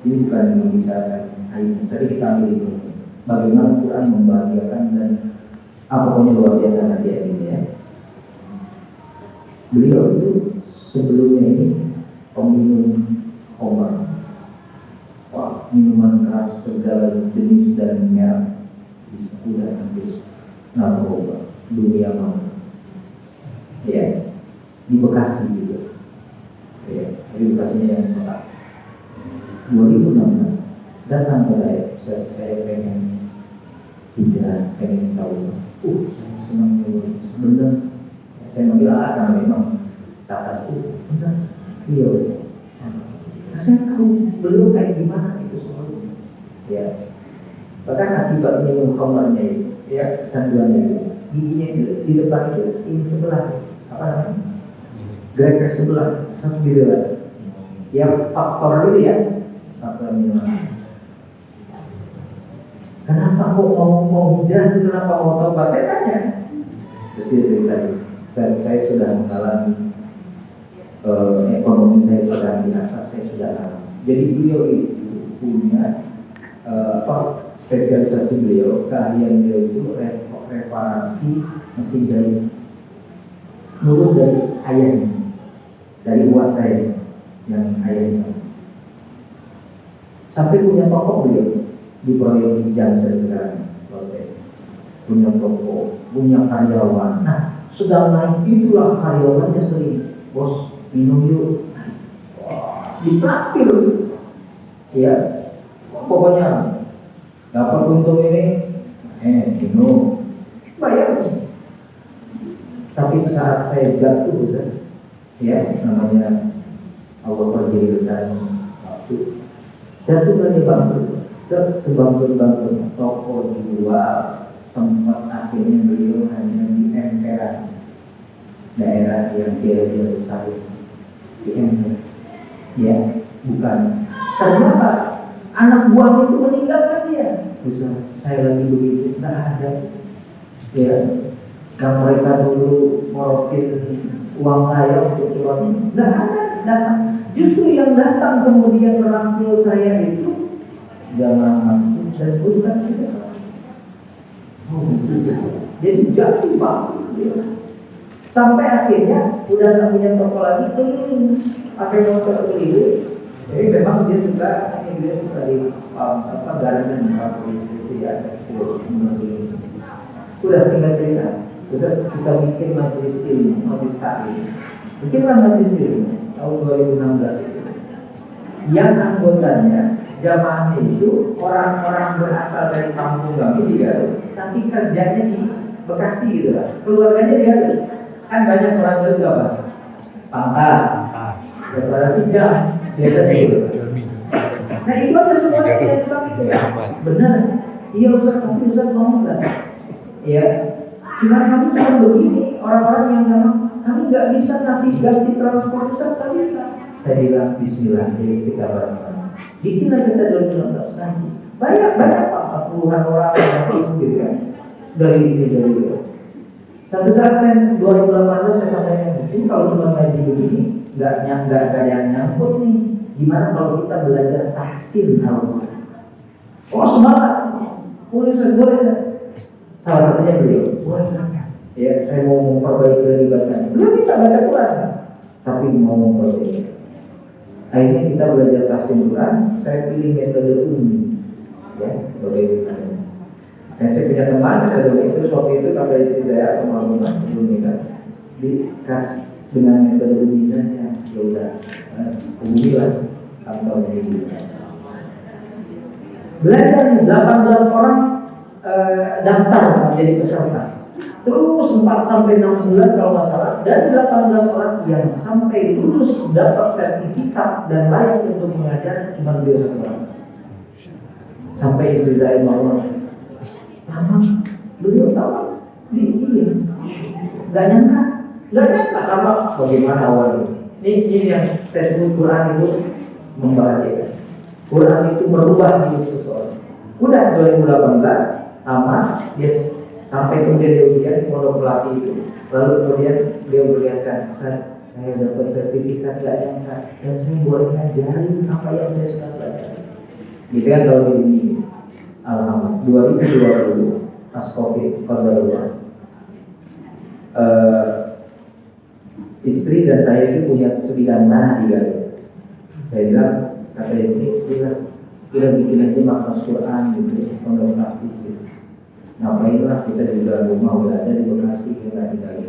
bukan membicarakan ayat, tadi kita ambil itu bagaimana Quran membahagiakan dan pokoknya luar biasa nanti ini ya. Beliau itu sebelumnya ini peminum khamar, minuman keras segala jenis dan merek, udah habis narkoba, dunia mau, ya, di Bekasi juga, ya, di Bekasinya yang sekarang. 2016 datang ke saya pengen hijrah, pengen tahu. Saya senang benar. Saya manggil karena memang kata benar. Iya, saya tahu belum kayak gimana itu soalnya. Ya, bahkan akibat minum khamrnya itu, ya, kecanduannya itu, giginya itu di depan itu ini sebelah apa namanya? Gerak sebelah satu di depan. Ya faktor itu ya. Kenapa kok mau hijrah itu, kenapa mau taubat? Saya tanya. Terus dia cerita, saya sudah mengalami ekonomi saya sedang di atas, saya sudah lama. Jadi beliau itu punya spesialisasi beliau, keahlian beliau itu reparasi mesin jahit. Menurut dari ayahnya, dari uang saya yang ayahnya. Sampai punya toko beliau di proyek Hijau sekarang, punya toko, punya karyawan. Nah, sudah naik itulah karyawannya sering, bos minum yuk, ditraktir, ya, pokoknya dapat untung ini, minum, bayar. Tapi saat saya jatuh, ya, namanya Allah perjilkan waktu. Jatuh lagi bangkrut, sebangkrut-bangkrutnya toko dijual, sempat akhirnya beliau hanya di emperan. daerah yang kira-kira besar ini. Ya, bukan. Ternyata anak buah itu meninggalkan dia. Bisa saya lagi begitu, nggak ada. Ya, yang mereka dulu morotin uang saya untuk uang, nggak ada datang. Justru yang datang kemudian merangkul saya itu jamaah masjid dan ustaz kita. Oh, jadi jatuh banget dia. Sampai akhirnya udah nggak punya toko lagi, keliling pakai motor keliling. Jadi memang dia suka di garden itu ya, udah singkat cerita. Terus kita bikin majelis ilmu, majelis taklim. Bikinlah majelis ilmu tahun 2016 itu. Yang anggotanya jamaahnya itu orang-orang berasal dari kampung kami di Garut, tapi kerjanya di Bekasi gitu lah. Keluarganya di Garut. Kan banyak orang Garut apa? Pangkas, deklarasi jam, biasanya gitu. Nah itu ada semuanya yang bilang itu. Benar. Iya Ustaz, tapi Ustaz ngomong nggak? Ya, cuma kami cuma begini, orang-orang yang memang kami nggak bisa ngasih ganti transport Ustaz, nggak bisa. Saya bilang Bismillah, jadi kita bareng-bareng. Bikinlah kita 2019 nanti. Banyak Pak, puluhan orang yang gitu kan. Dari itu. Satu saat saya 2018 saya sampaikan itu kalau cuma ngaji begini, nggak ada yang nyangkut nih. Gimana kalau kita belajar tahsin Al-Quran? Oh semangat, boleh. Salah satunya beliau, ya saya mau memperbaiki lagi bacaan. Belum bisa baca Quran, tapi mau memperbaiki. Akhirnya kita belajar tahsin Quran. Saya pilih metode umum, ya bagaimana? Dan saya punya teman metode itu. Waktu itu kata istri saya kemaluan sebelum nikah dikasih dengan metode umum saja. Ya udah, umumlah kantor ini. Belajar nih 18 orang daftar menjadi peserta. Terus 4 sampai 6 bulan kalau nggak salah, dan 18 orang yang sampai lulus dapat sertifikat dan layak untuk mengajar cuma beliau satu orang. Sampai istri saya mau, lama beliau tahu, iya, nggak nyangka karena bagaimana awalnya. Ini yang saya sebut Quran itu membahagiakan. Quran itu merubah hidup seseorang. Udah 2018 tamat, yes, sampai kemudian dia ujian di pondok pelatih itu. Lalu kemudian dia berkata, saya dapat sertifikat gak nyangka, dan saya boleh ngajarin apa yang saya sudah pelajari. Gitu kan tahun ini, alhamdulillah 2020 pas COVID qadarullah. Istri dan saya itu punya sebidang tanah di Garut. Saya bilang, kata istri, kita bikin aja markas Quran gitu, pondok praktis gitu. Ngapainlah kita juga rumah berada di Bekasi yang nggak digali.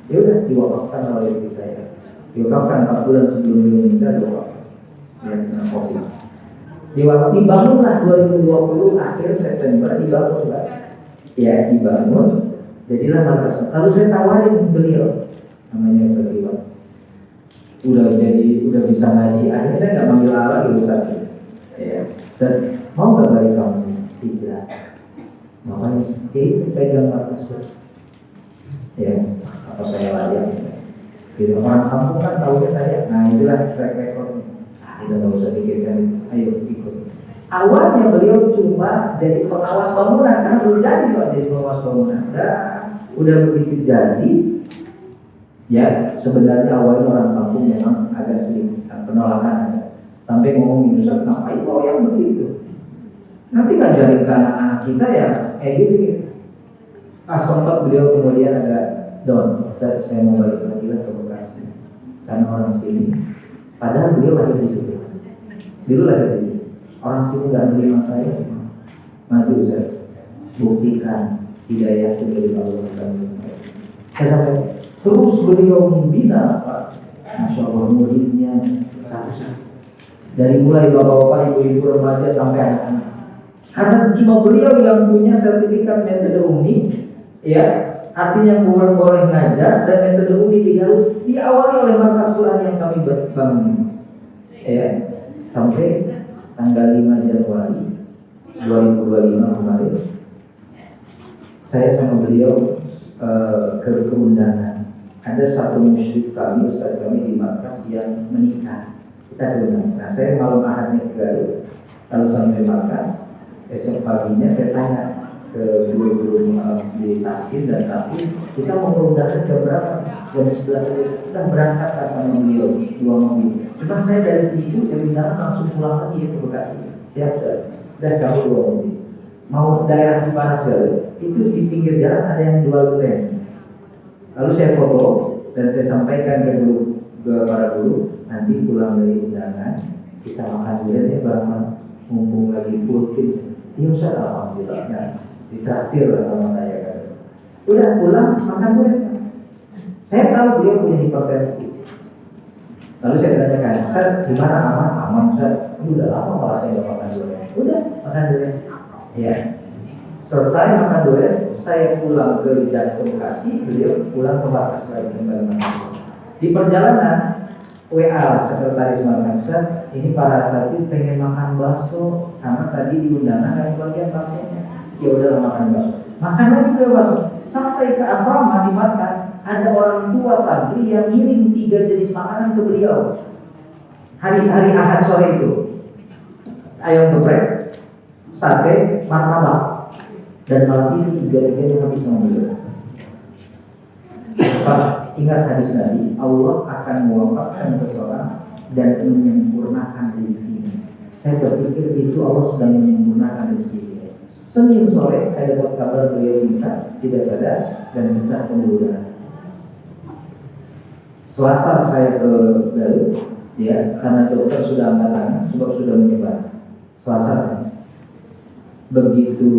Ya udah diwakafkan oleh istri saya. Diwakafkan 4 bulan sebelum dia meninggal diwakafkan. Ya, COVID. Dibangunlah 2020 akhir September dibangunlah. Ya dibangun. Jadilah markas. Lalu saya tawarin beliau, namanya Ustaz Iwan. Udah bisa ngaji. Akhirnya saya nggak manggil Allah di Ustaz. Ya, Ustaz, mau nggak balik kamu hijrah? Makanya jadi pegang markas. Ya, apa saya layak? Jadi orang kampung kan tahunya saya. Nah itulah track record. Kita nggak usah pikirkan. Ayo ikut. Awalnya beliau cuma jadi pengawas bangunan karena belum jadi kok jadi pengawas bangunan. Udah begitu jadi. Ya, sebenarnya awalnya orang kampung memang agak sedikit penolakan sampai ngomong itu ngapain kok yang begitu? Nanti ngajarin ke anak-anak kita ya gitu. Sempat beliau kemudian agak down. Saya mau balik lagi ke Bekasi karena orang sini. Padahal beliau lahir di sini. Dulu lahir di sini. Orang sini nggak menerima saya. Maju saya buktikan hidayah dari Allah. Saya sampai terus beliau membina Pak, Masya Allah muridnya dari mulai bapak-bapak, ibu-ibu remaja sampai anak-anak. Karena cuma beliau yang punya sertifikat metode umi, ya artinya boleh ngajar dan metode umi di Garut diawali oleh markas Quran yang kami bangun, ya sampai tanggal 5 Januari 2025 kemarin saya sama beliau ke keundangan ada satu musyrik kami, ustaz kami di markas yang menikah. Kita diundang. Nah, saya malam ahadnya ke Garut, lalu sampai markas, esok paginya saya tanya ke guru-guru di Tasir dan Tapi, kita mau undangan jam berapa? Jam 11 saja sudah berangkat sama beliau 2 mobil. Cuma saya dari situ dari undangan langsung pulang lagi ke Bekasi. Siap sudah kamu 2 mobil. Mau daerah Cipanas Garut, itu di pinggir jalan ada yang jual tren. Lalu saya foto dan saya sampaikan ke para guru, nanti pulang dari undangan kita makan durian ya bareng, mumpung lagi full tim. Ya Ustaz, alhamdulillah ditraktir sama saya kan. Udah pulang makan durian. Saya tahu dia punya hipertensi. Lalu saya tanyakan, Ustaz gimana aman? Aman Ustaz. Udah lama malah saya nggak makan durian. Udah makan durian. Ya. Selesai makan durian, saya pulang ke Jantung Bekasi, beliau pulang ke markas lagi kembali. Di perjalanan WA sekretaris markas, ini para asatid pengen makan bakso karena tadi di undangan yang bagian baksonya. Ya udah makan bakso. Makan lagi ke bakso. Sampai ke asrama di markas ada orang tua santri yang ngirim 3 jenis makanan ke beliau. Hari-hari Ahad sore itu ayam geprek, sate, martabak. Dan malam ini 3-3 habis sama beliau. Pak, ingat hadis Nabi, Allah akan mewafatkan seseorang dan menyempurnakan rezekinya. Saya berpikir itu Allah sedang menyempurnakan rezekinya. Senin sore saya dapat kabar beliau pingsan, tidak sadar dan pecah pembuluh darah. Selasa saya ke Garut, ya, karena dokter sudah angkat tangan, sebab sudah menyebar. Selasa saya. Begitu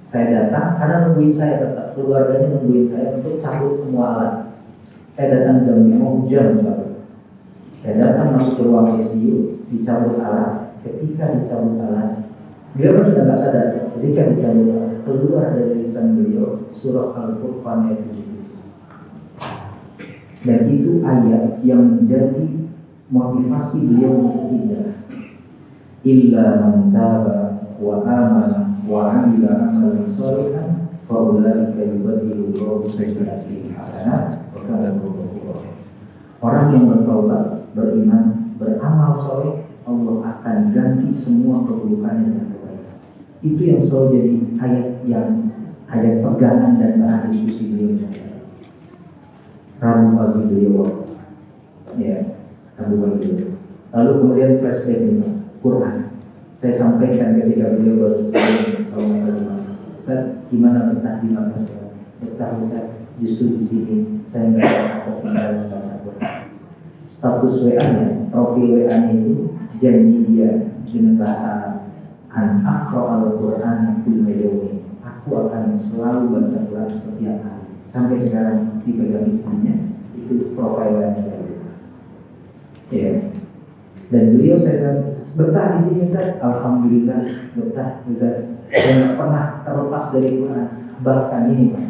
saya datang karena nungguin saya tetap keluarganya nungguin saya untuk cabut semua alat. Saya datang jam 5 hujan misalnya. Saya datang masuk ke ruang ICU, dicabut alat. Ketika dicabut alat, beliau sudah nggak sadar. Ketika dicabut alat, keluar dari lisan beliau surah Al-Qur'an ayat 7. Dan itu ayat yang menjadi motivasi beliau untuk hijrah. Illa man taba wa amana wa amila amalan shalihan fa ulaika yubaddilu Allahu sayyi'atihim hasanat wa kana Allahu ghafurur. Orang yang bertaubat, beriman, beramal saleh, Allah akan ganti semua keburukannya dengan kebaikan. Itu yang selalu jadi ayat pegangan dan bahan diskusi beliau. Rabu pagi beliau, ya, Rabu pagi beliau. Lalu kemudian flashback ini Quran. Saya sampaikan ketika beliau baru setahun kalau masalah Ustaz, gimana betah di markas? Betah Ustaz, justru di sini saya nggak takut tinggal membaca Quran. Status WA-nya, profil WA-nya itu janji dia dengan bahasa Arab, Aqra al-Quran kullu yawmin. Aku akan selalu baca Quran setiap hari. Sampai sekarang dipegang istrinya, itu profil WA-nya. Ya. Dan beliau saya betah di sini Ustaz, alhamdulillah betah Ustaz. Saya nggak pernah terlepas dari Quran. Bahkan ini Pak,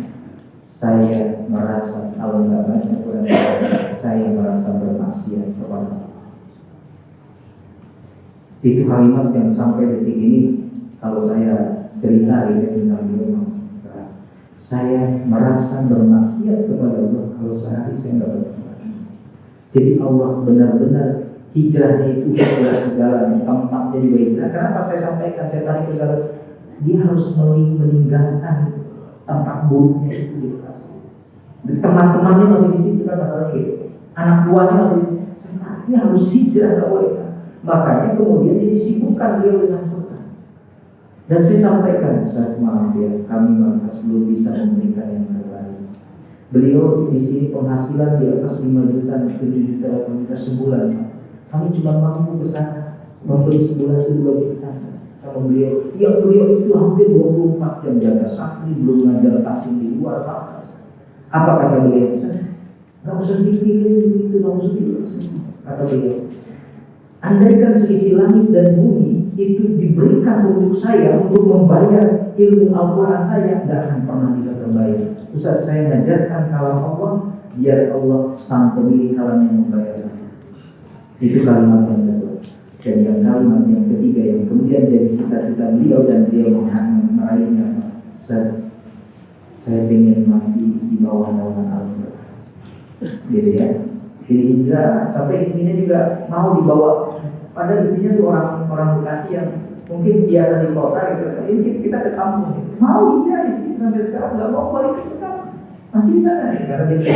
saya merasa kalau nggak baca Quran, saya merasa bermaksiat kepada Allah. Itu kalimat yang sampai detik ini kalau saya cerita ini tentang beliau, saya merasa bermaksiat kepada Allah kalau sehari saya nggak baca Quran. Jadi Allah benar-benar hijrahnya itu adalah segalanya, tempatnya juga hijrah. Kenapa saya sampaikan, saya tarik ke Garut, dia harus meninggalkan tempat buruknya itu di Bekasi. Teman-temannya masih di situ kan masalahnya gitu. Anak buahnya masih di situ. Dia harus hijrah, nggak boleh. Makanya kemudian dia disibukkan beliau dengan Quran. Dan saya sampaikan, saya maaf ya, kami markas belum bisa memberikan yang terbaik. Beliau di sini penghasilan di atas 5 juta, 7 juta, 8 juta sebulan. Kami cuma mampu ke sana membeli sebulan 2 juta sama beliau. Yang beliau itu hampir 24 jam jaga santri, belum ngajar tasing di luar markas. Apa kata beliau? Nggak usah dipikirin itu, nggak usah dipikirin. Kata beliau, andaikan seisi langit dan bumi itu diberikan untuk saya untuk membayar ilmu Al-Quran saya, nggak akan pernah bisa terbayar. Ustaz, saya mengajarkan kalam Allah, biar Allah sang pemilik kalam yang membayar saya. Itu kalimat yang kedua. Dan yang kalimat yang ketiga yang kemudian jadi cita-cita beliau dan beliau meraihnya, Ustaz, saya ingin mati di bawah naungan Al-Quran. Gitu ya. Jadi hijrah sampai istrinya juga mau dibawa. Padahal istrinya tuh orang Bekasi yang mungkin biasa di kota gitu. Ini kita ke kampung. Mau hijrah istri sampai sekarang nggak mau balik ke Bekasi. Masih di sana nih karena dia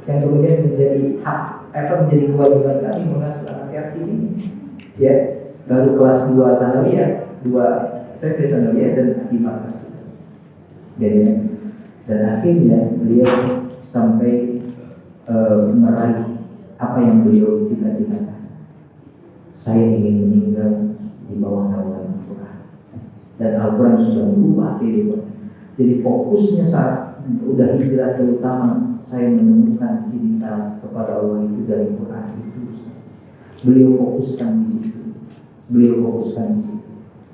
yang kemudian menjadi hak menjadi kewajiban kami mengasuh anak yatim ini. Ya, baru kelas 2 sanawiyah, 2 SMP sanawiyah dan 5 kelas. Jadi dan akhirnya beliau sampai meraih apa yang beliau cita-citakan. Saya ingin meninggal di bawah naungan Al-Quran. Dan Al-Quran sudah berubah kehidupan. Jadi fokusnya saat udah hijrah terutama saya menemukan cinta kepada Allah itu dari Quran itu. Beliau fokuskan di situ.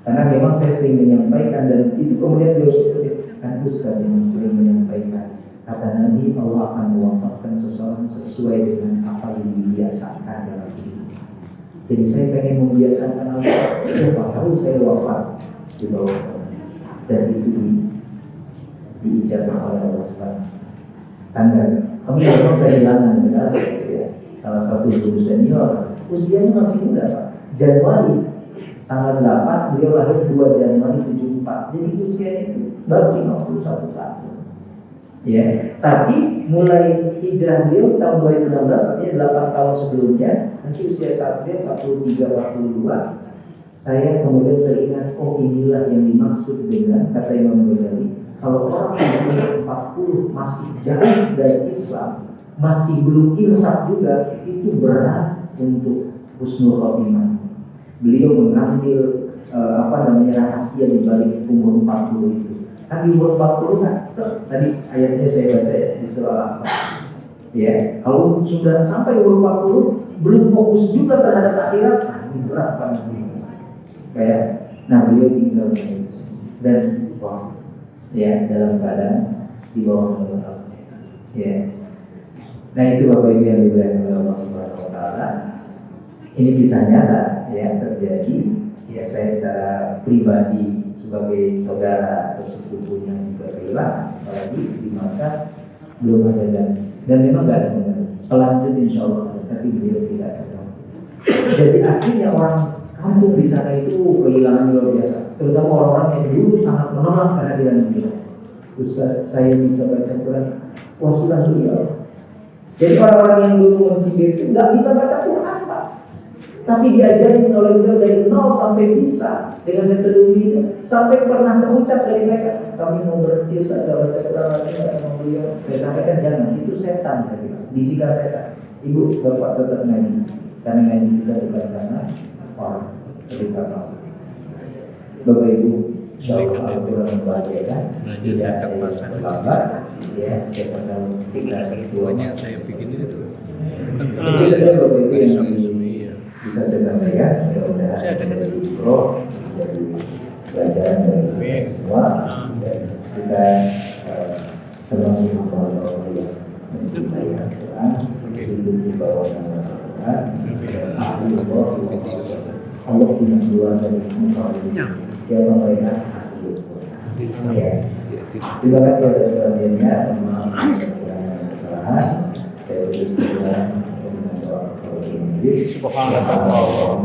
Karena memang saya sering menyampaikan dan itu kemudian beliau kan Ustaz yang sering menyampaikan kata Nabi Allah akan mewafatkan seseorang sesuai dengan apa yang dibiasakan dalam hidup. Jadi saya pengen membiasakan Allah. Siapa tahu saya wafat di bawah dan itu diijabah oleh Allah Subhanahu. Kami memang kehilangan sekali ya. Salah satu guru senior usianya masih muda Pak. Januari tanggal 8 beliau lahir 2 Januari 74. Jadi usianya itu baru 51 tahun. Ya, tapi mulai hijrah beliau tahun 2016 artinya 8 tahun sebelumnya, nanti usia saat dia 43-42. Saya kemudian teringat, oh inilah yang dimaksud dengan kata Imam Ghazali. Kalau orang yang umur 40 masih jauh dari Islam, masih belum insaf juga, itu berat untuk husnul khotimah. Beliau mengambil rahasia di balik umur 40 itu. Kan di umur 40 kan, tadi ayatnya saya baca ya di surah Al-Anfal. Ya, kalau sudah sampai umur 40 belum fokus juga terhadap akhirat, ini berat banget. Kayak, beliau tinggal dan ya dalam keadaan di bawah naungan Allah. Ya. Nah itu Bapak Ibu yang dimuliakan oleh Allah Subhanahu wa taala. Ini kisah nyata ya terjadi. Ya saya secara pribadi sebagai saudara atau sepupu yang juga hilang, apalagi di Makassar belum ada dan memang nggak ada pelanjut insya Allah, tapi beliau tidak ada. Jadi akhirnya orang kampung di sana itu kehilangan luar biasa, terutama orang-orang yang dulu sangat menolak kehadiran beliau. Ustaz, saya bisa baca Quran, wasilah beliau. Jadi orang-orang yang dulu mencibir itu nggak bisa baca Quran Pak, tapi diajarin oleh beliau dari nol sampai bisa dengan metodologi itu, sampai pernah terucap dari mereka, kami mau berhenti Ustaz baca Quran lagi nggak sama beliau. Saya sampaikan jangan, itu setan saya bilang, bisikan setan. Ibu bapak tetap ngaji, karena ngaji kita bukan karena orang, tapi karena Allah. Bapak Ibu, insyaallah Al-Quran membahagiakan, tidak ada yang terlambat. Ya, siapa tahu kita Keduanya saya bikin itu. itu saja Bapak Ibu yang bisa saya sampaikan. Mudah-mudahan dari Pro, dari pelajaran dari semua, dan kita termasuk orang-orang yang mencintai Al-Quran, hidup di bawah nama Al-Quran, dan Allah punya dua dari muka siapa mereka ahli Al-Quran. Ya. Terima kasih atas perhatiannya. Maaf kekurangan kesalahan. Saya bersyukur dengan doa Subhanallah.